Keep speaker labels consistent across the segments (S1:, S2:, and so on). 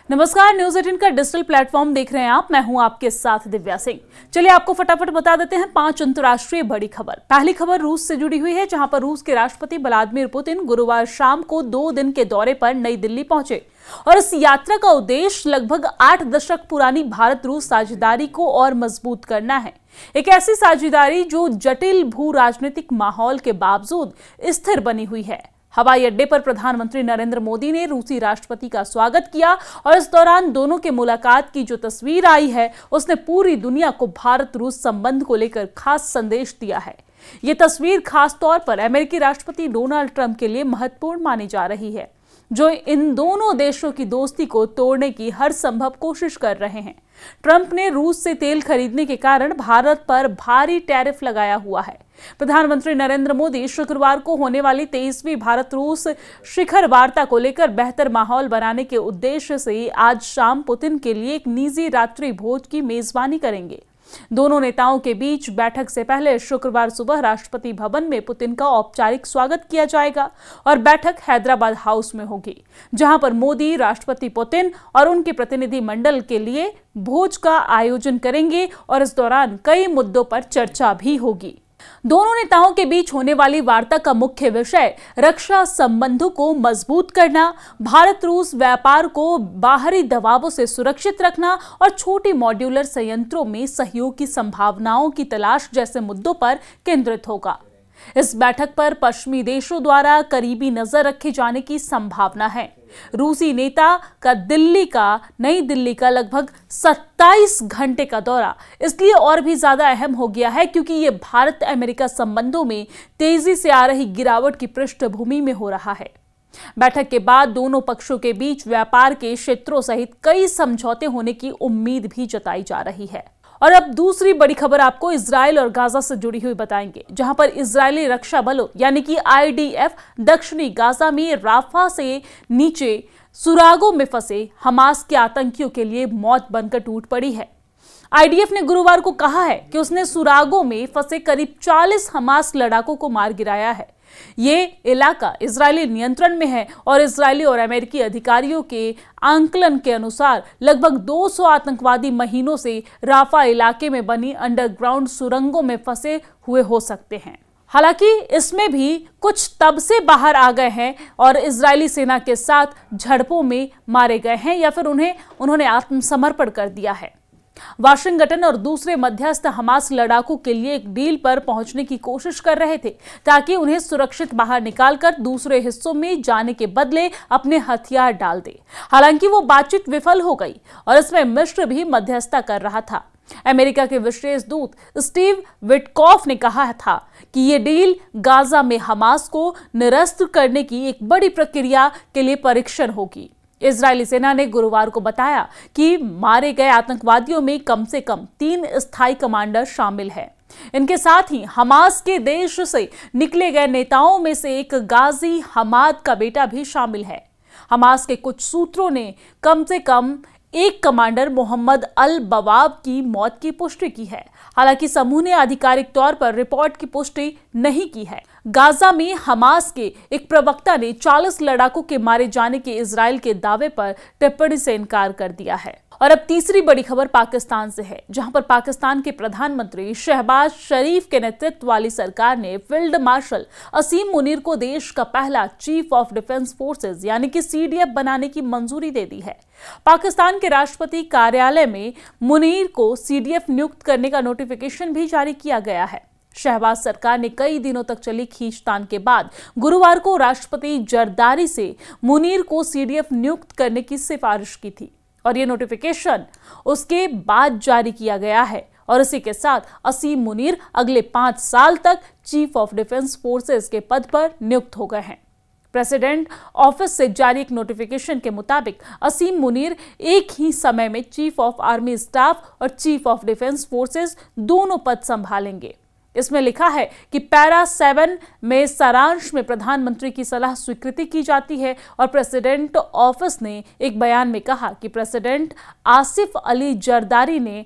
S1: नमस्कार, न्यूज 18 का digital platform देख रहे हैं आप। मैं हूं आपके साथ दिव्या सिंह। चलिए आपको फटाफट बता देते हैं 5 अंतर्राष्ट्रीय बड़ी खबर। पहली खबर रूस से जुड़ी हुई है, जहां पर रूस के राष्ट्रपति व्लादिमीर पुतिन गुरुवार शाम को 2 दिन के दौरे पर नई दिल्ली पहुंचे और इस यात्रा का उद्देश्य लगभग 8 दशक पुरानी भारत रूस साझेदारी को और मजबूत करना है। एक ऐसी साझेदारी जो जटिल भू राजनीतिक माहौल के बावजूद स्थिर बनी हुई है। हवाई अड्डे पर प्रधानमंत्री नरेंद्र मोदी ने रूसी राष्ट्रपति का स्वागत किया और इस दौरान दोनों के मुलाकात की जो तस्वीर आई है, उसने पूरी दुनिया को भारत रूस संबंध को लेकर खास संदेश दिया है। ये तस्वीर खास तौर पर अमेरिकी राष्ट्रपति डोनाल्ड ट्रंप के लिए महत्वपूर्ण मानी जा रही है, जो इन दोनों देशों की दोस्ती को तोड़ने की हर संभव कोशिश कर रहे हैं। ट्रंप ने रूस से तेल खरीदने के कारण भारत पर भारी टैरिफ लगाया हुआ है। प्रधानमंत्री नरेंद्र मोदी शुक्रवार को होने वाली 23वीं भारत रूस शिखर वार्ता को लेकर बेहतर माहौल बनाने के उद्देश्य से आज शाम पुतिन के लिए एक निजी रात्रि भोज की मेजबानी करेंगे। दोनों नेताओं के बीच बैठक से पहले शुक्रवार सुबह राष्ट्रपति भवन में पुतिन का औपचारिक स्वागत किया जाएगा और बैठक हैदराबाद हाउस में होगी, जहां पर मोदी राष्ट्रपति पुतिन और उनके प्रतिनिधि मंडल के लिए भोज का आयोजन करेंगे और इस दौरान कई मुद्दों पर चर्चा भी होगी। दोनों नेताओं के बीच होने वाली वार्ता का मुख्य विषय रक्षा संबंधों को मजबूत करना, भारत रूस व्यापार को बाहरी दबावों से सुरक्षित रखना और छोटी मॉड्यूलर संयंत्रों में सहयोग की संभावनाओं की तलाश जैसे मुद्दों पर केंद्रित होगा। इस बैठक पर पश्चिमी देशों द्वारा करीबी नजर रखे जाने की संभावना है। रूसी नेता का नई दिल्ली का लगभग 27 घंटे का दौरा इसलिए और भी ज्यादा अहम हो गया है क्योंकि ये भारत अमेरिका संबंधों में तेजी से आ रही गिरावट की पृष्ठभूमि में हो रहा है। बैठक के बाद दोनों पक्षों के बीच व्यापार के क्षेत्रों सहित कई समझौते होने की उम्मीद भी जताई जा रही है। और अब दूसरी बड़ी खबर आपको इजराइल और गाजा से जुड़ी हुई बताएंगे, जहां पर इजरायली रक्षा बलों यानी कि IDF दक्षिणी गाजा में राफा से नीचे सुरागों में फंसे हमास के आतंकियों के लिए मौत बनकर टूट पड़ी है। IDF ने गुरुवार को कहा है कि उसने सुरागों में फंसे करीब 40 हमास लड़ाकों को मार गिराया है। ये इलाका इजरायली नियंत्रण में है और इजरायली और अमेरिकी अधिकारियों के आंकलन के अनुसार लगभग 200 आतंकवादी महीनों से राफा इलाके में बनी अंडरग्राउंड सुरंगों में फंसे हुए हो सकते हैं। हालांकि इसमें भी कुछ तब से बाहर आ गए हैं और इजरायली सेना के साथ झड़पों में मारे गए हैं या फिर उन्होंने आत्मसमर्पण कर दिया है। वाशिंगटन और दूसरे मध्यस्थ हमास लड़ाकों के लिए एक डील पर पहुंचने की कोशिश कर रहे थे ताकि उन्हें सुरक्षित बाहर निकालकर दूसरे हिस्सों में जाने के बदले अपने हथियार डाल दे। हालांकि वो बातचीत विफल हो गई और इसमें मिस्र भी मध्यस्थता कर रहा था। अमेरिका के विशेष दूत स्टीव विटकॉफ ने कहा था कि ये डील गाजा में हमास को निरस्त करने की एक बड़ी प्रक्रिया के लिए परीक्षण होगी। इजरायली सेना ने गुरुवार को बताया कि मारे गए आतंकवादियों में कम से कम 3 स्थायी कमांडर शामिल हैं। इनके साथ ही हमास के देश से निकले गए नेताओं में से एक गाजी हमाद का बेटा भी शामिल है। हमास के कुछ सूत्रों ने कम से कम एक कमांडर मोहम्मद अल बवाब की मौत की पुष्टि की है। हालांकि समूह ने आधिकारिक तौर पर रिपोर्ट की पुष्टि नहीं की है। गाजा में हमास के एक प्रवक्ता ने 40 लड़ाकों के मारे जाने के इजराइल के दावे पर टिप्पणी से इनकार कर दिया है। और अब तीसरी बड़ी खबर पाकिस्तान से है, जहां पर पाकिस्तान के प्रधानमंत्री शहबाज शरीफ के नेतृत्व वाली सरकार ने फील्ड मार्शल असीम मुनीर को देश का पहला चीफ ऑफ डिफेंस फोर्सेज यानी कि CDF बनाने की मंजूरी दे दी है। पाकिस्तान के राष्ट्रपति कार्यालय में मुनीर को CDF नियुक्त करने का नोटिफिकेशन भी जारी किया गया है। शहबाज सरकार ने कई दिनों तक चली खींचतान के बाद गुरुवार को राष्ट्रपति जरदारी से मुनीर को CDF नियुक्त करने की सिफारिश की थी और ये नोटिफिकेशन उसके बाद जारी किया गया है और इसी के साथ असीम मुनीर अगले 5 साल तक चीफ ऑफ डिफेंस फोर्सेस के पद पर नियुक्त हो गए हैं। प्रेसिडेंट ऑफिस से जारी एक नोटिफिकेशन के मुताबिक असीम मुनीर एक ही समय में चीफ ऑफ आर्मी स्टाफ और चीफ ऑफ डिफेंस फोर्सेस दोनों पद संभालेंगे। इसमें लिखा है कि पैरा 7 में सारांश में प्रधानमंत्री की सलाह स्वीकृति की जाती है और प्रेसिडेंट ऑफिस ने एक बयान में कहा कि प्रेसिडेंट आसिफ अली जरदारी ने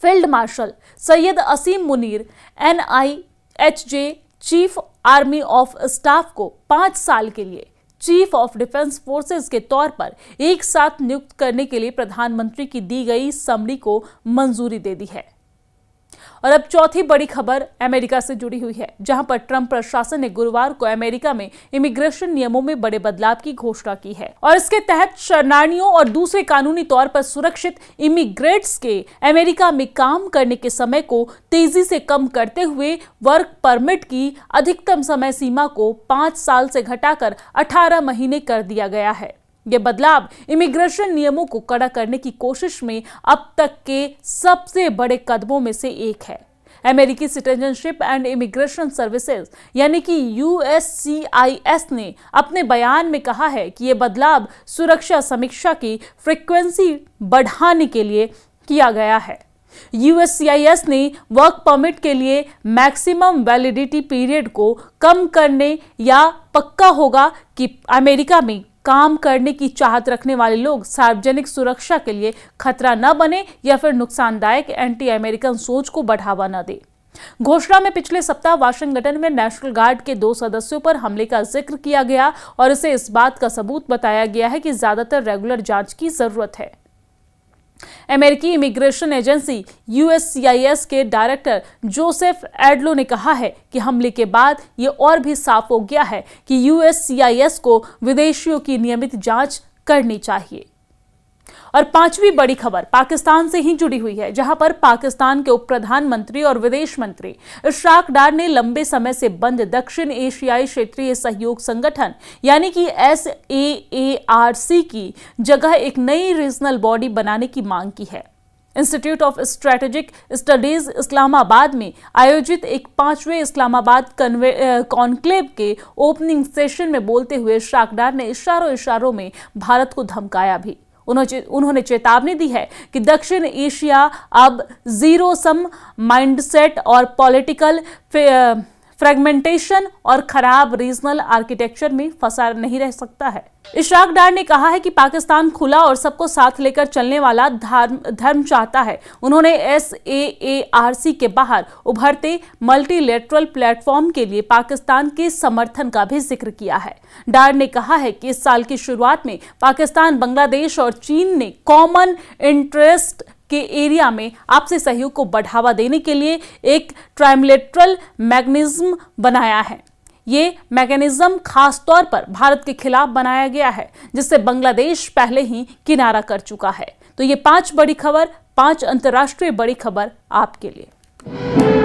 S1: field marshal Syed Asim Munir NIHJ chief army of staff को 5 साल के लिए चीफ ऑफ डिफेंस फोर्सेस के तौर पर एक साथ नियुक्त करने के लिए प्रधानमंत्री की दी गई समरी को मंजूरी दे दी है। और अब चौथी बड़ी खबर अमेरिका से जुड़ी हुई है, जहां पर ट्रंप प्रशासन ने गुरुवार को अमेरिका में इमिग्रेशन नियमों में बड़े बदलाव की घोषणा की है और इसके तहत शरणार्थियों और दूसरे कानूनी तौर पर सुरक्षित इमिग्रेट्स के अमेरिका में काम करने के समय को तेजी से कम करते हुए वर्क परमिट की अधिकतम समय सीमा को 5 साल से घटाकर 18 महीने कर दिया गया है। यह बदलाव इमिग्रेशन नियमों को कड़ा करने की कोशिश में अब तक के सबसे बड़े कदमों में से एक है। अमेरिकी सिटीजनशिप एंड इमिग्रेशन सर्विसेज यानी कि USCIS ने अपने बयान में कहा है कि यह बदलाव सुरक्षा समीक्षा की फ्रीक्वेंसी बढ़ाने के लिए किया गया है। USCIS ने वर्क परमिट के लिए मैक्सिमम वैलिडिटी पीरियड को कम करने या पक्का होगा कि अमेरिका में काम करने की चाहत रखने वाले लोग सार्वजनिक सुरक्षा के लिए खतरा न बने या फिर नुकसानदायक एंटी अमेरिकन सोच को बढ़ावा न दे। घोषणा में पिछले सप्ताह वाशिंगटन में नेशनल गार्ड के 2 सदस्यों पर हमले का जिक्र किया गया और इसे इस बात का सबूत बताया गया है कि ज्यादातर रेगुलर जांच की जरूरत है। अमेरिकी इमिग्रेशन एजेंसी USCIS के डायरेक्टर जोसेफ एडलो ने कहा है कि हमले के बाद ये और भी साफ हो गया है कि USCIS को विदेशियों की नियमित जांच करनी चाहिए। और पांचवी बड़ी खबर पाकिस्तान से ही जुड़ी हुई है, जहां पर पाकिस्तान के उप प्रधानमंत्री और विदेश मंत्री इशराक डार ने लंबे समय से बंद दक्षिण एशियाई क्षेत्रीय सहयोग संगठन यानी कि SAARC की जगह एक नई रीजनल बॉडी बनाने की मांग की है। Institute of strategic studies Islamabad में आयोजित एक 5वें इस्लामाबाद कॉन्क्लेव के ओपनिंग सेशन में बोलते हुए इशराक डार ने इशारों में भारत को धमकाया भी। उन्होंने चेतावनी दी है कि दक्षिण एशिया अब जीरो सम माइंडसेट और पॉलिटिकल फ्रेगमेंटेशन और खराब रीजनल आर्किटेक्चर में फंसा नहीं रह सकता है। इशराक डार ने कहा है कि पाकिस्तान खुला और सबको साथ लेकर चलने वाला धर्म चाहता है। उन्होंने SAARC के बाहर उभरते मल्टीलेटरल प्लेटफॉर्म के लिए पाकिस्तान के समर्थन का भी जिक्र किया है। डार ने कहा है कि इस साल की शुरुआत में पाकिस्तान, बांग्लादेश और चीन ने कॉमन इंटरेस्ट के एरिया में आपसी सहयोग को बढ़ावा देने के लिए एक ट्राइलेटरल मैकेनिज्म बनाया है। ये मैकेनिज्म खास तौर पर भारत के खिलाफ बनाया गया है, जिससे बांग्लादेश पहले ही किनारा कर चुका है। तो ये 5 बड़ी खबर, 5 अंतर्राष्ट्रीय बड़ी खबर आपके लिए।